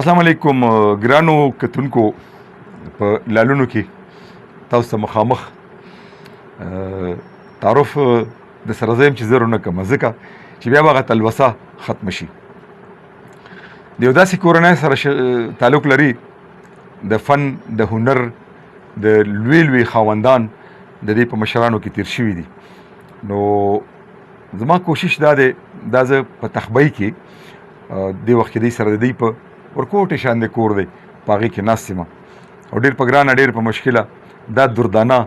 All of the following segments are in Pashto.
السلام علیکم ګرانو کتونکو په لالونو کې تاسو ته مخامخ تعارف د سره زم چې زرو نه کوم ځکه چې بیا هغه تلوسه ختم شي د یو داسې کورنۍ سره تعلق لري د فن د هنر د لوی لوی خاوندان د دې په مشرانو کې تیر شوي دي نو زما کوشش دا دی دا زه په تخبۍ کې دې وخت کې دې سره د دې په ورکوټې شان د کور دی په هغې کې ناست یم او ډېر په ګرانه ډېر په مشکله دا دردانه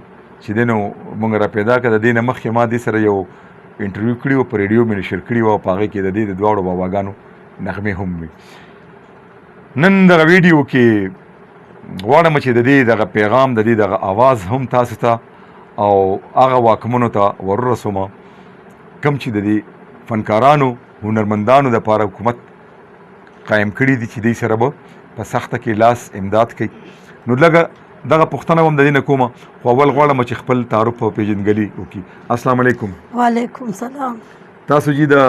چې دی نو مونږ را پیدا کړه د دې نه مخکې ما دې سره یو انټرویو کړي وو په ریډیو مې نشر کړي وو په هغې کې د دې د دواړو باباګانو نغمې هم وي نن دغه ویډیو کې غواړم چې د دې دغه پیغام د دې دغه آواز هم تاسو ته او هغه واکمنو ته وررسوم کوم چې د دې فنکارانو هنرمندانو دپاره حکومت قایم کړي دي چې دوی سره به په سخته کې لاس امداد کوي نو لږه دغه پوښتنه هم د دې نه کومه خو اول غواړم چې خپل تعارف او پیژندګلي وکړي السلام علیکم وعلیکم سلام تاسو جی د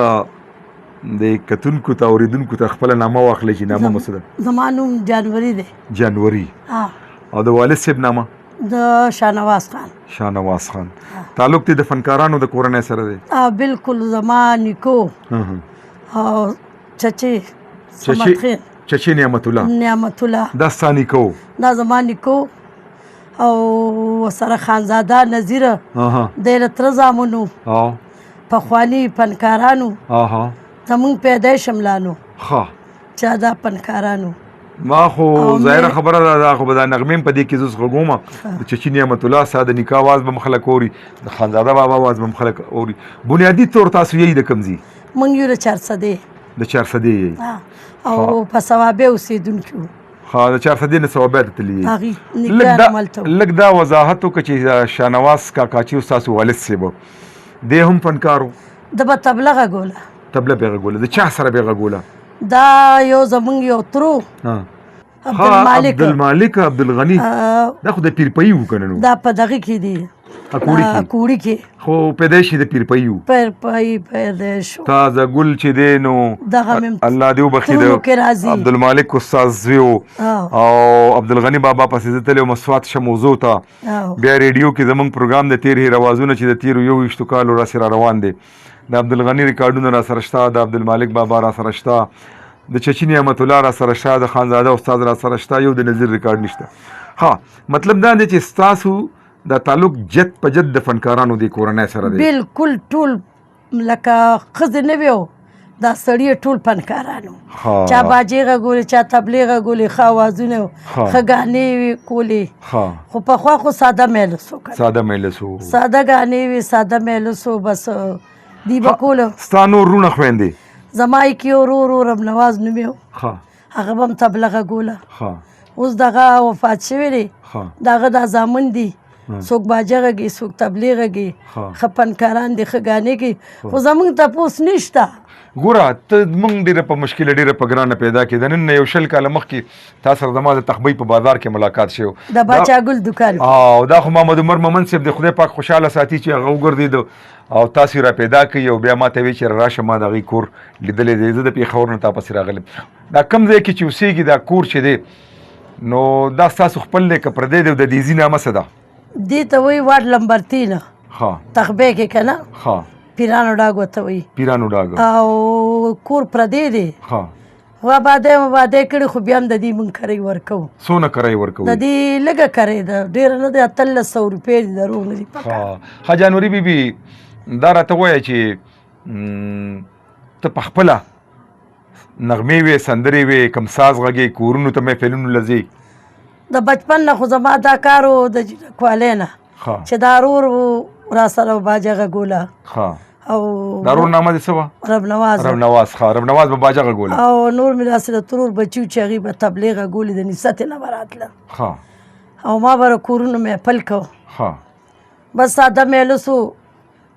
کتونکو ته اورېدونکو ته خپله نامه واخلئ چې نامه مو څه ده زما نوم جانوري دی جانوري او د والد صاحب نامه د شاهنواز خان شاهنواز خان تعلق دې د فنکارانو د کورنۍ سره دی بالکل زما نیکو او چچې چچې نعمت الله دا ستا نیکو دا زما نیکو او ورسره خانزاده نظیره دی له تره زامنو پخواني فنکارانو زمونږ پیدایش شملانو چا دا فنکارانو ما خو ظاهره خبره ده خو به دا نغمې په دې کې زه غږوم د چچې نعمت الله ستا د نیکه اواز به م خلک اوري د خانزاده بابا اواز به م خلک اوري بنیادي طور تاسو یې د کوم ځي موږ یو د چارسدې د چارسدې یې او په ثوابې اوسېدونکي وو د چارسدې نه ثوابې ته تللي لږ دا وضاحت وکړه چې شاهنواز کاکا چې ستاسو والد صاحب دی هم فنکار و د به طبله غږوله طبله به یې غږوله د چا سره به یې غږوله دا یو زمونږ یو ترو عبدالمالک عبدالغني دا خو د پیرپایي و که نه دا په دغې کې دی کوړي کې خو پیدایش د پیرپایي و پیرپایي پیدایش تازه ګل چې دی نو الله دې وبخښي د عبدالمالک استاد زوی و او عبدالغني بابا پسې زه تللی وم سوات شه موضوع ته بیا ریډیو کې زموږ پروګرام د تیر هیروازونه چې د تیرو 21 کالو راسې را روان دی د عبدالغني ریکارډونه را سره شته د عبدالمالک بابا را سره شته د چچې نعمت الله را سره شته د خانزاده استاد را سره شته یو د نظیر ریکارډ نشته ها مطلب دا دی چې ستاسو دا تعلق جد په جد د فنکارانو د کورنۍ سره دی بالکل ټول لکه ښځې نه وي دا سړي ټول فنکارانو چا باجې غږولې چا تبلې غږولې ښه اوازونه ښه ګانې وي کولې خو پخوا خو ساده میلس و ساده ګانې وي ساده میلس و بس دی به کوله ستا نور رونه خویندې زما یې کې ورور ربنواز نومې و هغه به هم تبله غږوله اوس دغه وفات شوی دی د هغه دا زامن دي څوک باجه غږي څوک تبلې غږي ښه فنکاران دي ښه ګانې کوي خو زموږ تپوس نشته ګوره ته موږ ډېره په مشکله ډېره په ګرانه پیدا کېده نن نه یو 20 کاله مخکې تا سره زما د تخبۍ په بازار کې ملاقات شوی د باچاګل دکان او دا خو محمد عمر مومن صاحب د خدای پاک خوشحاله ساتي چې هغه وګرځېد او تاسې را پیدا کوي او بیا ما ته وایي چې راشه ما د هغې کور لیدلی دی زه د پېښور نه تا پسې راغلم دا کوم ځای کې چې اوسېږي دا کور چې دی نو دا ستاسو خپل دی که پردی دی د دیزي نامه څه ده دې ته وایي واټ لمبر 3 تخبې کې که نه پیرانو ډاګ ورته وایي پیرانو ډاګ او کور پردی دی وابادی کړي خو بیا هم د دې مونږ کرۍ ورکوو څونه کرۍ ورکوو د دې لږه کرۍ ده ډېره نه دی 1300 روپۍ دي دروغ نه دي ښه جانوري بیبي دا راته ووایه چې ته پخپله نغمې وې سندرې وې کوم ساز غږې کورونو ته محفلونو له ځې د بچپن نه خو زما دا کار و د کوالی نه چې دا ورور را سره باجه غږوله ها او دا رور نامه دې څه وه؟ رب نواز رب نواز. ها رب نواز به باجه غږوله. او نور مې داسې د ترور بچي وو چې هغوی به تبلیغ غږولې د نصرت نه به راتله ها او ما به کورونه مې پل کو. ها بس ساده مېلس وو،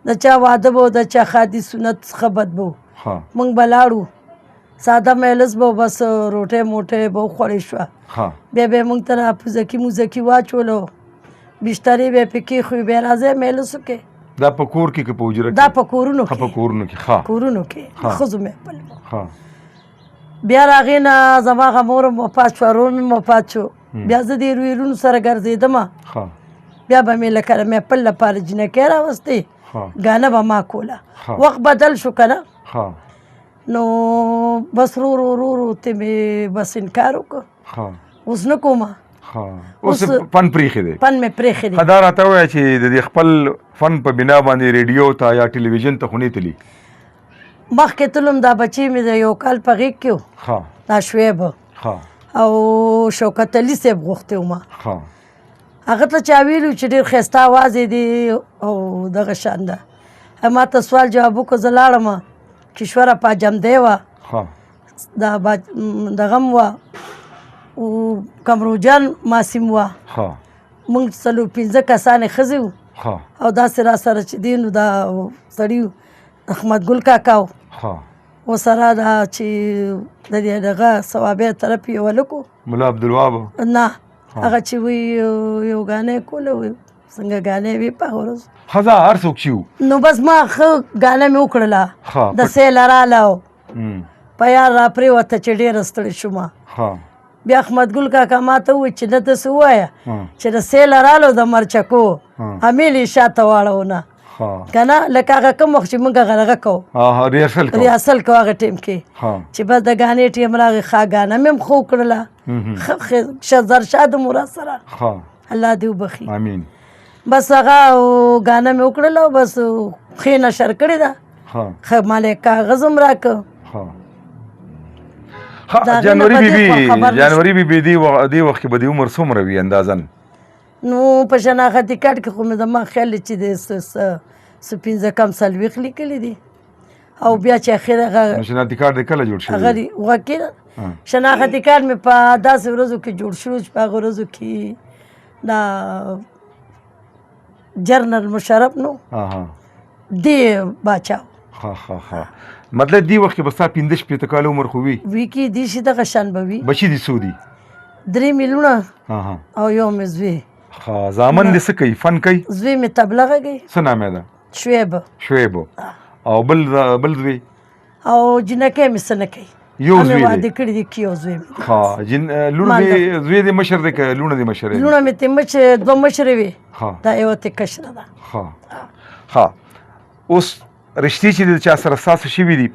د چا واده به د چا خادي سنت څخه بد به ها موږ به لاړو ساده مېلس به بس روټۍ موټۍ به وخوړې شوه. ها بیا به یې موږ ته پوزکي موزکي واچولو، بسترې به یې پې کېښوي، بیا راځئ مېلسو کې. دا په کور کې که په حجره کې؟ دا په کورونو په کې کورونو کې. ها کورونو کې ها. ښځو مې پل و. ها بیا د هغې نه زما هغه مور هم وفات شوه، ورور مې وفات شو. بیا زه د ویرونو سره ګرځېدمه. ها بیا به مې لکه د محفل لپاره جینکۍ راوستې، ها ګانه به ما کوله. ها. وخت بدل شو که نه، ها نو بس ورو ورو ته مې بس انکار وکړ. ها اوس نه کومه، ها اوس فن پرېښی دی. فن مې پرېښی دی. ښه دا راته ووایه چې د دې خپل فن په بنا باندې ریډیو ته یا ټلویزیون ته خو نه تلي؟ مخکې تلم، دا بچی مې د یو کال په غېږ کې و، ها دا شعیب ها او شوکت علي صاحب غوښتی ومه. ها هغه ته چا ویلو چې ډېر ښایسته اواز یې دی او دغه شان ده. ما ته سوال جواب وکړو، زه لاړمه، کشوره پاجمدی وه، ها دا دغه م وه کمروجان ماسیم وه، ها موږ 4-5 کسانې ښځې وو ها او داسې را سره چې دی نو دا سړي و احمد ګل کاکا و، ها ورسره دا چې د دې دغه ثوابۍ طرف یې هلک و، ملا عبدالوهاب. نه هغه چې وی یو ګانۍ کوله، وی څنګه ګانۍ وي په هغه ورځ. ښځه هر څوک چې وو. نو بس ما ښه ګانه مې وکړله، ها د سیله راله او م. په یار را پرېوته چې ډېره ستړې شومه. ها بیا احمد ګل کاکا ما ته ووایي چې نه داسې ووایه ها چې د سیله رالو د مرچکو ها. امیل یې شاته واړونه ها که نه، لکه هغه کوم وخت چې موږ هغه دغه کوو، ها ریهرسل کوو. ریاسل کوو هغه ټیم کې ها چې بس د ګانې ټیم راغی، ښه ګانه مې هم ښه وکړله، زرشاد مو را سره، ها الله دې وبخي. امین. بس هغه ګانه مې وکړله او بس ښې نشر کړې ده. ها ښه مالې کاغذ هم راکړه. ها ها جنوري بیبي دې وخت کې به د عمر څومره وي اندازاً؟ نو په شناختي کارت کې خو مې زما خیال دی چې د 15 کم څلوېښت لیکلي دي او بیا چې اخر هغه شناختي کارت دې کله جوړ شوی؟ هغه وکې شناختي کارت مې په داسې ورځو کې جوړ شو چې په هغه ورځو کې دا جنرال مشرف نو دی باچا. ها ها ها مطلب دی وخت کې به ستا 15-16 کاله عمر خو وي؟ وي کې دي چې دغه شان به وي. بچي دي څو دي؟ 3 میلیونه ها او یو مې زوی. ها زامن دې څه کوي؟ فن کوي؟ زوی مې تبله غږوي. څه نام یې ده؟ شعیب. شعیب. او بل زوی؟ او جنکۍ مې څه نه کوي. یو زوی دی. واده کړي دي کې یو زوی مې. ها لوڼه دې زوی دې مشر دی که لوڼه دې مشر دی؟ لوڼه مې ته دوه مشرې وي، ها دا یوه ته کشره ده. ها ها اوس رشتې چې د چا سره ستاسو شوي دي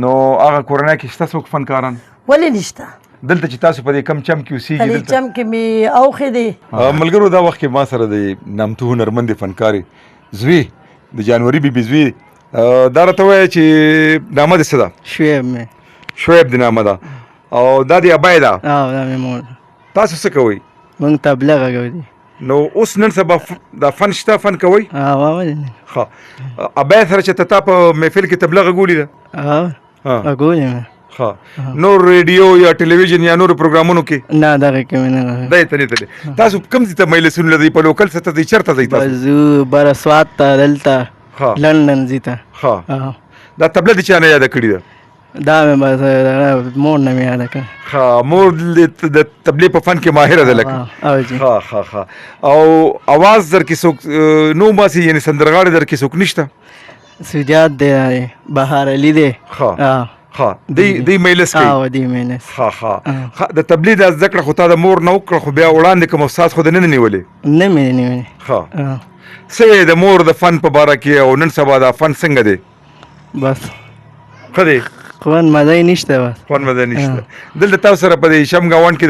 نو هغه کورنۍ کې شته څوک فنکاران؟ ولې نشته؟ دلته چې تاسو په دې کم چم کې اوسېږئ په دې چم کې مې اوښې دی. ملګرو دا وخت کې ما سره د نامتو هنرمندې فنکارې زوی د جانوري بیبي زوی دا راته ووایه چې نامه دې څه ده؟ شعیب مې. شعیب دې نامه ده او دا دې ابی ده؟ دا مې مور. تاسو څه کوئ؟ موږ تبله غږوو. نو اوس نن سبا دا فن شته؟ فن کوئ؟ ولې نه. ښه ابی سره چې تا په محفل کې تبله غږولې ده؟ غږولې مې. ښه نور ریډیو یا ټلویزیون یا نورو پروګرامونو کې؟ نه دغه کې مې نه. دی ته نه تللی. تاسو کوم ځای ته مجلسونه لرئ؟ په لوکل سطح ځئ؟ چېرته ځئ تاسو؟ زه بره سوات ته، دلته لندن ځي ته. ښه دا تبله د چا نه یاده کړې ده؟ دا مې بس مور نه مې یاده کړه. ښه مور د تبلې په فن کې ماهره ده لکه؟ ښه ښه ښه او اواز در کې څوک نو باسي یعنې سندرغاړی در کې څوک نشته؟ سجاد دی، بهار علي دی. ښه ښه دی مجلس کوي؟ دی مجلس. ښه ښه د تبلې دا زده کړه خو تا د مور نه وکړه خو بیا وړاندې کوم استاد خو د نه نیولې؟ نه مې نیولې. ښه څه یې د مور د فن په باره کې او نن سبا دا فن څنګه دی؟ بس ښه دی؟ خوند مزه یې نشته. بس خوند مزه نشته. دلته تاسو سره په دې شم ګاونډ کې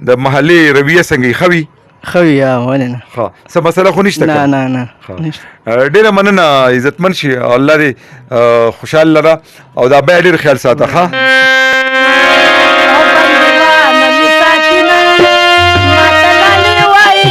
د محلې رویه څنګه یې ښه وي؟ ښه وي ولې نه. ښه څه مسله خو نشته؟ نه نه نه نشته. ډېره مننه عزتمن شي الله دې خوشحال لره او دا بیا ډېر خیال ساته. ښه وای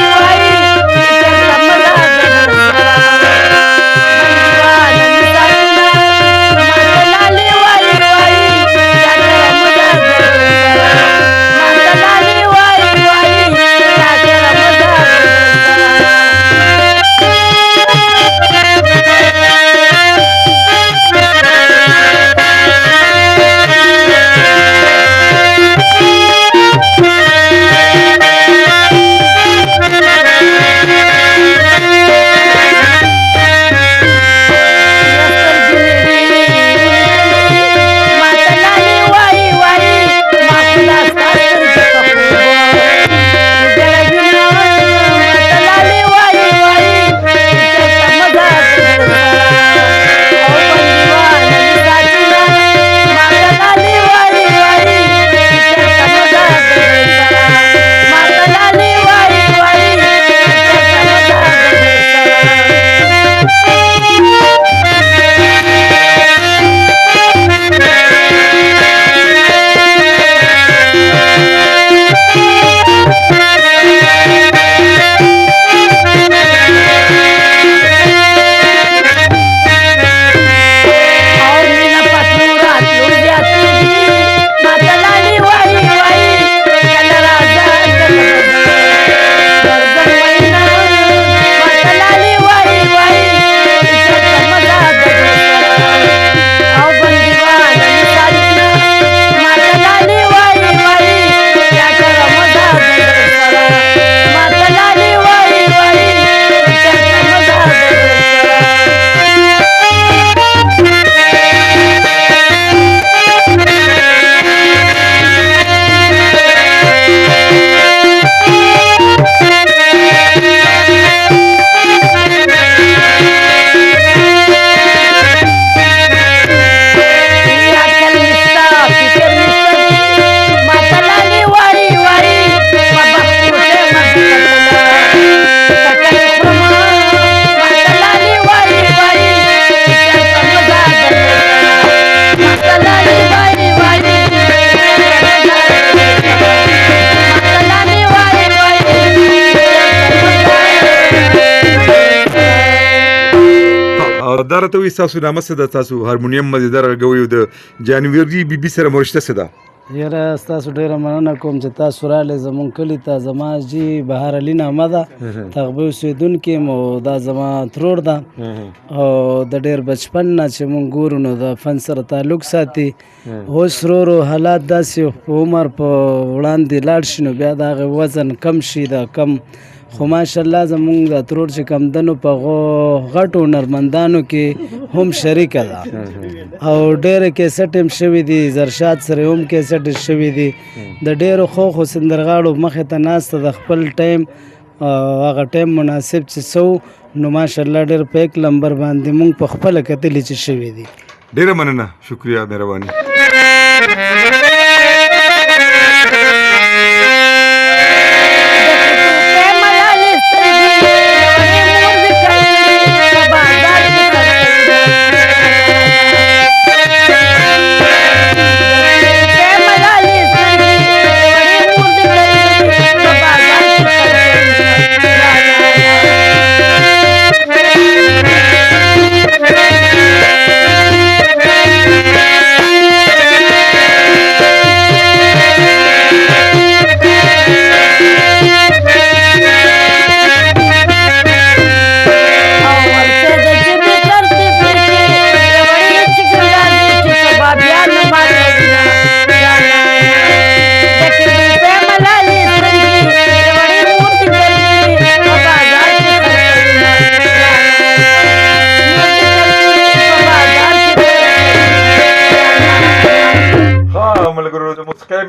راته وایي ستاسو نامه څه ده؟ تاسو هارمونیم مزیدار غږوئ او د جانوري بیبي سره مو رشته څه ده؟ یاره ستاسو ډېره مننه کوم چې تاسو راغلئ زمونږ کلي ته. زما جي بهار علي نامه ده، تغبې اوسېدونکی یم او دا زما ترور ده او د ډېر بچپن نه چې مونږ ګورو نو د فن سره تعلق ساتي. اوس ورو حالات داسې په عمر په وړاندې لاړ شي نو بیا د هغې وزن کم شي د کم، خو ماشاءالله زمونږ د ترور چې کمدنو په غټو هنرمندانو کې هم شریکه ده او ډېرې کیسټ هم شوي دي، زرشاد سره هم کیسټ شوي دي. د ډېرو ښو سندرغاړو مخې ته ناسته د خپل ټایم هغه ټایم مناسب چې څه نو ماشاءالله ډېر په یک لمبر باندې مونږ په خپله کتلي چې شوي دي. ډېره مننه، شکریه، مهرباني.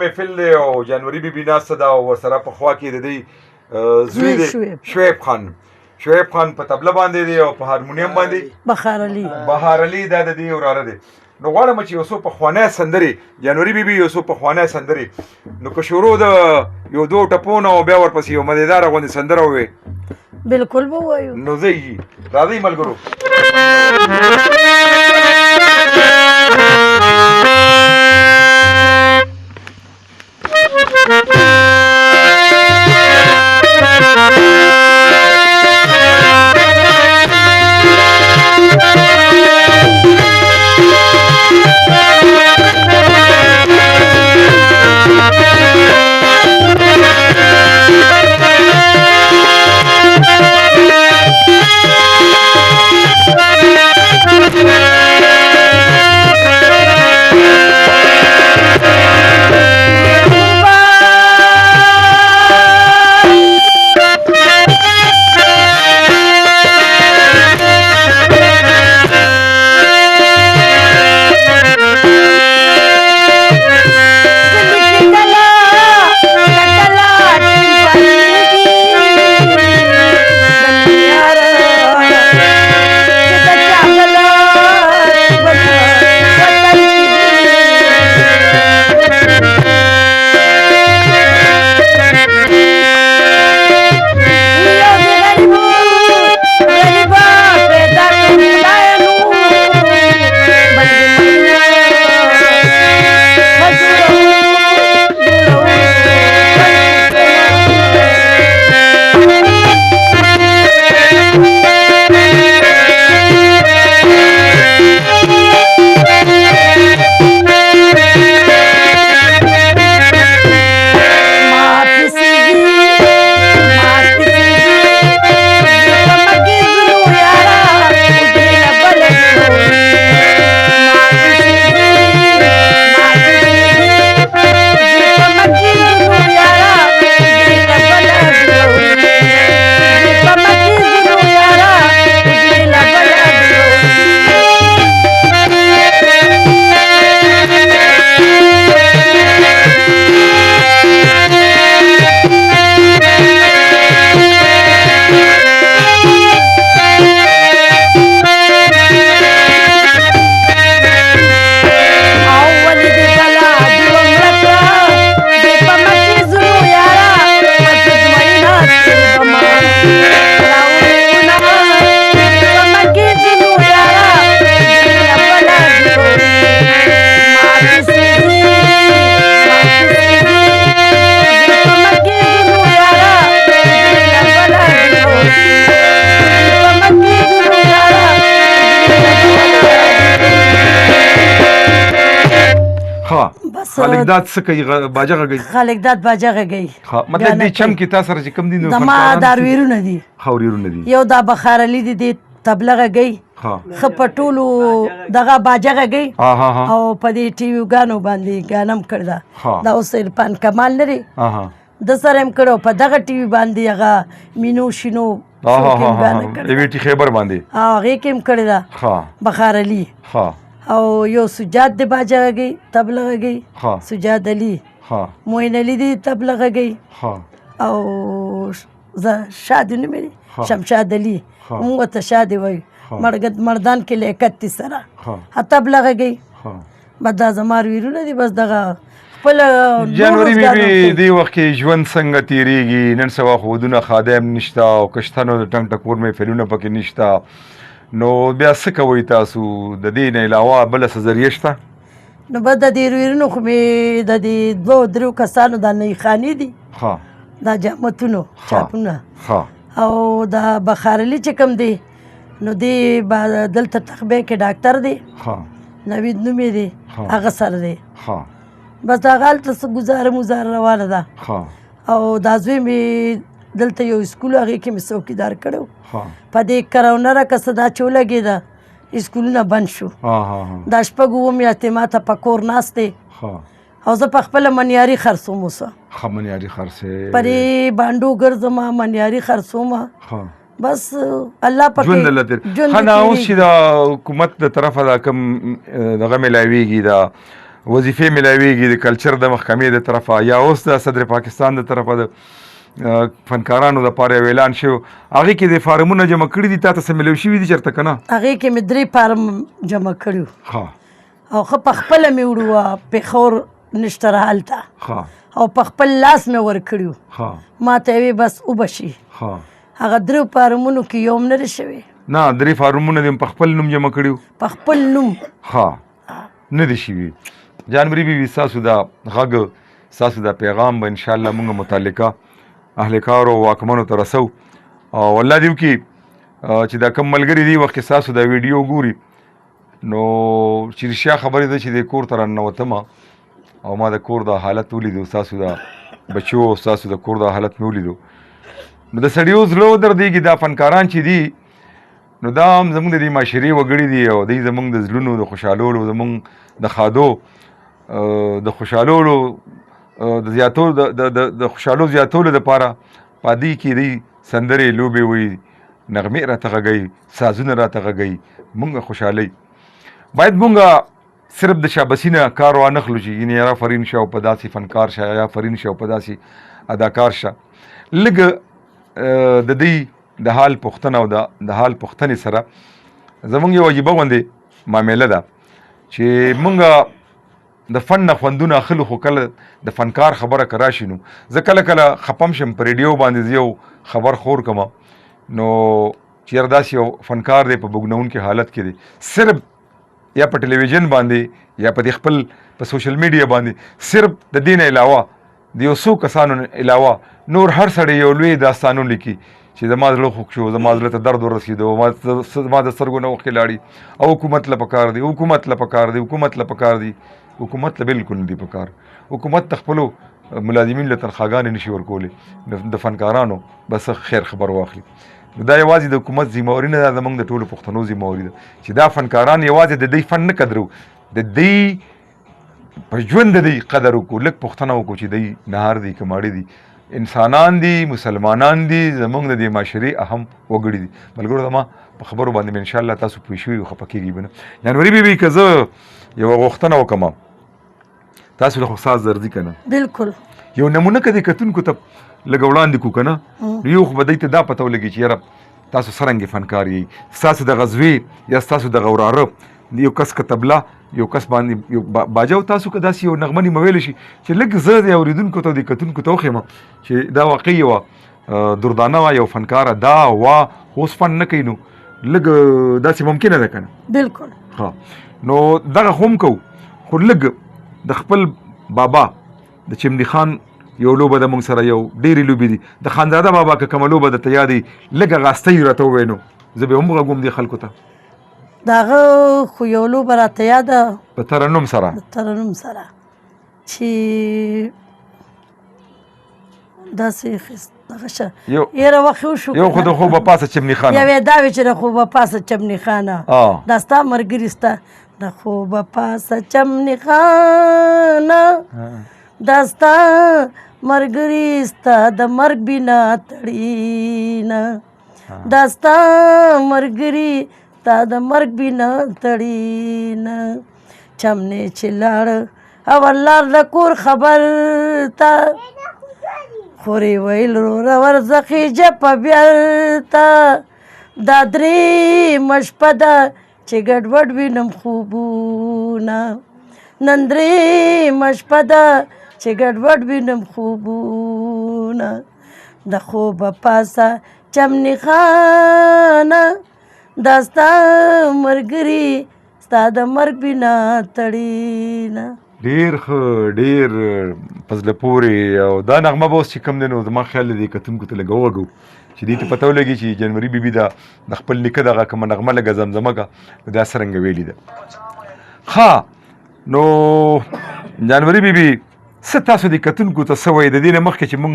محفل دی او جانوري بیبي ناسته ده او ورسره په خوا کې د دوی زوی دی شعیب خان. شعیب خان په طبله باندې دی او په هارمونیم باندې بهار علي دا د دوی وراره دی. نو غواړم چې یو څو پخوانی سندرې جانوري بیبي یو څو پخوانی سندرې نو که شروع د یو دوه ټپونه او بیا ورپسې یو مزېداره غوندې سندره ووایې. بالکل به ووایو. نو ځئ راځئ ملګرو. Yeah. بس خالق داد څه کوي باجه غږی خالق داد باجه غږی مطلب دې چم کې تاسو سره چې کم دي نو د ما دارویرونه دي خاوریرونه دي یو دا بخار علي دي تبله غږی ښه په ټولو دغه باجه غږی او په دې ټي وي ګانو باندې ګانم کړی ده دا اوس عرفان کمال لري د سره هم کړو په دغه ټي وي باندې هغه مینو شینو ویټي خیبر باندې هغې کې هم کړې ده بخار علي او یو سجاد دی باجه غږی تبله غږی سجاد علي معین علي دی تبله غږی او شادي نوم یې شمشاد علي موږ ورته شادي وایو مردان کې لیاقت دي سره تبله غږی بس دا زما ویرونه دي بس دغه جنوري بیبي دی وخت کې ژوند څنګه تیریږي نن سبا خو ودونه خادم نشته او کشتنو د ټنګ ټکور مې فلونه پکې نشته نو بیا څه کوئ تاسو د دې نه علاوه بله څه ذریعه شته نو بس د دې ویرونو خو مې د دې دوه درو کسانو دا نښانې دي دا جامتونو چاپونه او دا بخار علي چې کوم دی نو دی دلته تخبې کې ډاکټر دی نوید نوم یې دی هغه سره دی بس دا هلته څه ګزاره روانه ده او دا زوی مې دلته یو اسکول هغې کې مې څوکیدار کړی په دې کرونا راکسه دا چې ولګېده اسکولونه بند شو دا شپږ اووه میاشتې ما ته په کور ناست دی او زه په خپله منیاري خرڅوم اوسه منیاري خرڅې په دې بانډو ګرځم منیاري خرڅوم بس الله پکې ژوند دلته ښه نه اوس چې د حکومت د طرفه دا کوم دغه میلاویږي دا وظیفې ملاویږي د کلچر د محکمې د طرفه یا اوس د صدر پاکستان د طرفه د فنکارانو دپاره یو اعلان شوی هغې کې د فارمونه جمع کړي دي تا ته څه ملو شوي دي چېرته که نه هغې کې مې 3 فارم جمع کړي او ښه په خپله مې وړو پېښور نشته را هلته او په خپل لاس مې ورکړي ما ته یې بس وبه شي هغه 3 فارمونو کې یو هم نه دی شوی نه 3 فارمونه دې په خپل نوم جمع کړي په خپل نوم نه دي شوي جانوري بیبي ستاسو دا غږ ستاسو دا پیغام به انشاءالله موږ متعلقه اهلکارو واکمنو ته رسو او الله دې وکړي چې دا کوم ملګري دي وخت کې ستاسو دا ویډیو ګوري نو چې رښتیا خبرې ده چې د کور ته راننوتمه او ما د کور دا حالت ولیدو ستاسو دا بچو ستاسو د کور دا حالت مې ولیدو نو د سړیو زړه ودردېږي دا فنکاران چې دي نو دا هم زموږ د دې معاشرې وګړي دي او دوی زموږ د زړونو د خوشحالولو زموږ د خادو د خوشحالولو د زیاتولو د خوشحالو زیاتولو دپاره په دې کې دوی سندرې لوبې وایي نغمې راته غږوي سازونه راته غږوي مونږ خوشحالوي باید مونږ صرف د شابسي نه کار وانخلو چې یعنې یاره فرین شه او په داسې فنکار شه یا فرین شه او په داسې اداکار شه لږ د دوی د حال پوښتنه او د حال پوښتنې سره زمونږ یو عجیبه غوندې معامله ده چې مونږ د فن نه خوندونه اخلو خو کله د فنکار خبره که راشي نو زه کله کله خپم شم په ریډیو باندې زه یو خبر خور کمه نو چېرې داسې یو فنکار دی په بګنونکي حالت کې دی صرف یا په ټلویزیون باندې یا په دې خپل په سوشل میډیا باندې صرف د دې نه علاوه د یو څو کسانو علاوه نور هر سړی یو لوی داستانونه لیکي چې زما زړه خوږ شو زما زړه ته درد ورسېدو ما د سترګو نه اوښکې لاړې او حکومت له پکار دی حکومت له پکار دی حکومت له پکار دی حکومت له بالکل نه دی پکار حکومت ته خپلو ملازمین له تنخواګانې نشي ورکولی د فنکارانو بس خیر خبر واخلي دا یوازې د حکومت ذمهواري نه ده زموږ د ټولو پښتنو ذمهواري ده چې دا فنکاران یوازې د دوی فن نه قدرو د دوی په ژوند د دوی قدر وکړو لږ پوښتنه وکړو چې دوی نهار دي که ماړه دي انسانان دي مسلمانان دي زموږ د دې معاشرې اهم وګړي دي ملګرو زما په خبرو باندې مې انشاءالله تاسو پوه شوي خفه کېږي به نه جانوري بیبي که زه یوه غوښتنه وکړم تاسو له خو ساز درځي که نه بالکل یو نمونه که د کتونکو ته لږ وړاندې کړو که نه نو یو خو به دوی ته دا پته ولګي چې یاره تاسو څرنګې فنکار یئ ستاسو د غزوې یا ستاسو د غوراره یو کس که تبله یو کس باندې یو باجه او تاسو که داسې یو نغمه نیمه ویلی شي چې لږ زه د اورېدونکو ته د کتونکو ته وښیم چې دا واقعي یوه دردانه وه یو فنکاره دا وا اوس فن نه کوي نو لږ داسې ممکنه ده که نه بالکل ها نو دغه خو هم کوو خو لږ د خپل بابا د چمني خان یو لوبه د موږ سره یو ډېرې لوبې دي د خانزاده بابا که کومه لوبه درته یاد وي لږ هغه استۍ راته ووایې نو زه به هم غږوم دې خلکو ته د هغه خو یو لوبه راته یاده په ترنم سره د ترنم سره چې داسې دغه شه یو یاره وخت وشو یو خو د خوبه پاسه چمني خانه یوې دا وې چې د خوبه پاسه چمني خانه دا ستا ملګري ستا د خوبه پاسه چمني خانه دا ستا ملګري ستا د مرګ بنا تړینه دا ستا ملګري ستا د مرګ بنا تړینه چمنې چې لاړ او لار د کور خبر ته خورې ویل روره ورځخې جپه بیرته دا درېیمه شپه ده چې ګډوډ وینم خوبونه نن درېیمه شپه ده چې ګډوډ وینم خوبونه د خوبه پاسه چمني خانه دا ستا ملګري ستا د مرګ بنا تړینه. ډیر ښه ډیر په زړه پورې او دا نغمه به اوس چې کوم دی نو زما خیال دی کتونکو ته لږه ووږو چې دې ته پته ولګي چې جنوري بیبي دا د خپل نیکه دغه کومه نغمه لږه زمزمه که نو دا څرنګه ویلې ده. ښه نو جنوري بیبي څه تاسو د کتونکو ته څه وایي د دې نه مخکې چې موږ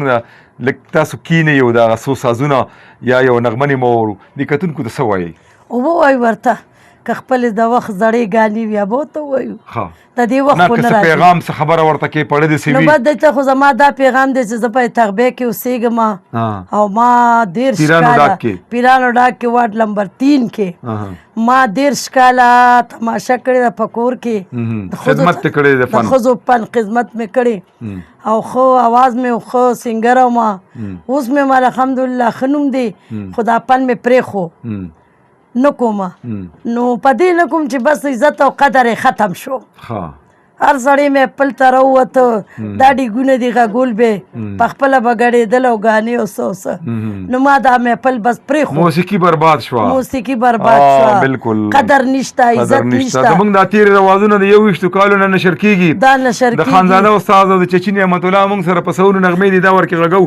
لږ تاسو کینئ او دغه څو سازونه یا یو نغمه نیمه واورو د کتونکو ته څه وایي؟ ووایو ورته که خپلې د وخت زړې ګانې وي به ورته ووایو د دې وخت خو نه راځي پیغام څه خبره ورته کې پړه دې سوي نو بس دلته خو زما دا پیغام دی چې زه په تغبیه کې اوسېږم او ما 10 کاله پیرانو ډاک کې وارډ نمبر 3 کې ما 10 کاله تماشه کړې ده په کور کې خدمت مې کړې ده د ښځو فن خدمت مې کړې او ښه اواز مې ښه سنګره ومه اوس مې مال الحمدلله ښه نوم دی خو دا فن مې پرېښو نه کومه نو په دې نه کوم چې بس عزت او قدر یې ختم شو هر سړی مې خپل ته راووته دا ډیګونه دي غږول به په خپله به ګډېدل او ګانې او څه څه نو ما دا مې خپل بس پرېښو موسیقي برباد شوه موسیقي برباد شوه بالکل قدر نشته عزت نشته زموږ دا تېرې روازونه د 21 کالو نه نشر کېږي دا نشر د خانزاده استاد او د چچي نعمت الله موږ سره په سونو نغمې دي دا ورکې غږو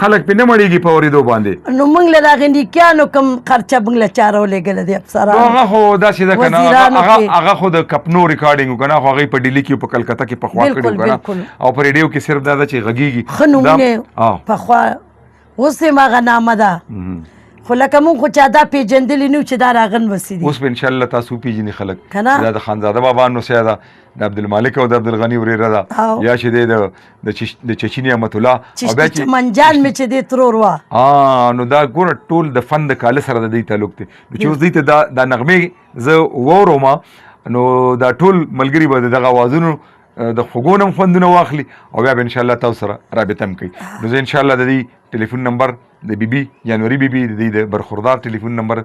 خلک پې نه مړېږي په اورېدو باندې نو موږ له دغې نیکیانو کوم خرچه موږ له چا راولېږله دی افسرانو هغه خو داسې ده که نه هغه خو د کپنو ریکارډینګ و که نه خو هغې په ډیلي کې په کلکته کې پخوا کړي و که نه او په ریډیو کې صرف دا ده چې غږېږي ښه نومونه پخوا اوس یې هغه نامه ده خو لکه مونږ خو چا دا پېژندلي نه و چې دا راغن وسي دي اوس به انشاءالله تاسو وپېژني خلک دا د خانزاده بابا نوسیه ده د عبدالمالک او د عبدالغني ورېره ده یا چې دی د چچي نعمت الله چمنجان مې چې دی ترور وه نو دا ګوره ټول د فن د کاله سره د دوی تعلق دی نو چې اوس دوی ته دا نغمې زه واورم نو دا ټول ملګري به د دغه اوازونو د خوږو نه هم خوندونه واخلي او بیا به انشاءالله تاسو سره رابطه هم کوي نو زه انشاءالله د دې ټلیفون نمبر د بیبي جنوري بیبي د دې د برخوردار ټلیفون نمبر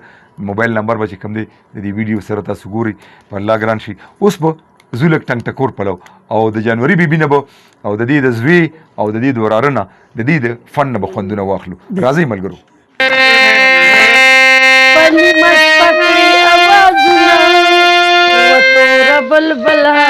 موبایل نمبر به چې کوم دی د دې ویډیو سره تاسو ګورئ په الله ګران شي اوس به زه لږ ټنګ ټکور پلو او د جنوري بیبي نه به او د دې د زوی او د دې د وراره نه د دې د فن نه به خوندونه واخلو راځئ ملګرو بلبلا